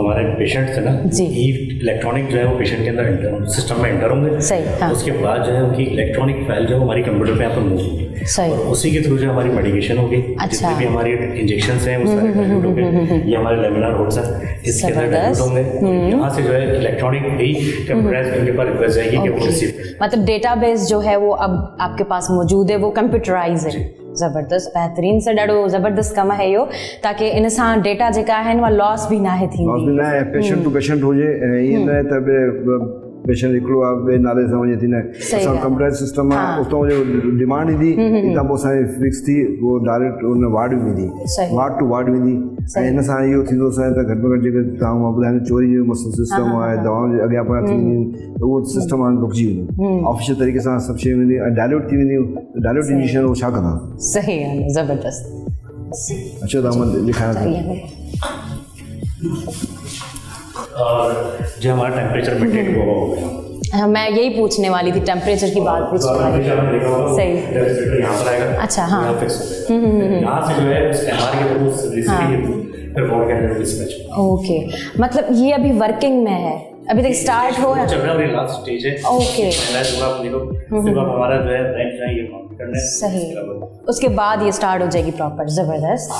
हमारे पेशेंट थे ना, जी। इलेक्ट्रॉनिक जो है वो पेशेंट के अंदर सिस्टम में एंटर होंगे। सही, हाँ। उसके बाद जो है उनकी इलेक्ट्रॉनिक फाइल जो है हमारी कंप्यूटर पे यहाँ पर मूव होगी। सही। और उसी के थ्रू जो हमारी मेडिकेशन होगी, अच्छा। जितने भी हमारी इंजेक्शन हैं वो सारे डाइल्यूट होंगे। ये हमारे लेमिनार होल्ड्स हैं, इसके अंदर डाइल्यूट होंगे। यहाँ से जो है इलेक्ट्रॉनिक भी कंप्यूटराइज उनके पास रिक्वेस्ट जाएगी कि वो रिसीव करें। मतलब डेटाबेस जो है वो अब आपके पास मौजूद है, वो कंप्यूटराइज है। ज़बरदस्त, बहितरीन से ॾाढो ज़बरदस्त कम है इहो, ताकि इन सां डेटा जेका आहिनि उहा लॉस बि नाहे थींदी। लॉस बि न आहे, पेशेंट टू पेशेंट हुजे, ईअं न त पेशेंट हिकिड़ो आहे ॿिए नाले सां वञे थी। न असां कंप्यूटराइज़ सिस्टम आहे, उतां जो डिमांड ईंदी, हितां पोइ असांजी फिक्स थी उहो डायरेक्ट उन वार्ड में वेंदी, वार्ड टू वार्ड वेंदी। ऐं हिन सां इहो थींदो असांजे त घटि में घटि जेके तव्हां मां ॿुधायां चोरी जो मसलो सिस्टम आहे, दवाऊं जे अॻियां पोयां थी वेंदियूं, त उहो सिस्टम हाणे रुकिजी वेंदो। ऑफिशियल तरीक़े सां सभु शयूं वेंदियूं ऐं डायल्यूट थी वेंदियूं। डायल्यूट इंजेक्शन उहो छा कंदा? सही है, ज़बरदस्त। अचो तव्हां मां लिखायां थो। और जो हमारा टेम्परेचर मेंटेन हुआ हो गया। हाँ, मैं यही पूछने वाली थी, टेम्परेचर की बात पूछने वाली थी। सही। यहाँ पर आएगा। अच्छा, हाँ। यहाँ फिक्स हो गया। यहाँ से जो है उस एमआर के थ्रू फिर बॉडी के अंदर डिस्पैच। ओके, मतलब ये अभी वर्किंग में है, अभी तक स्टार्ट हो चल रहा है और ये लास्ट स्टेज है। ओके। पहला आप देखो, फिर अब हमारा जो है रैंक जो है ये काउंट करना है। सही, उसके बाद ये स्टार्ट हो जाएगी प्रॉपर। ज़बरदस्त।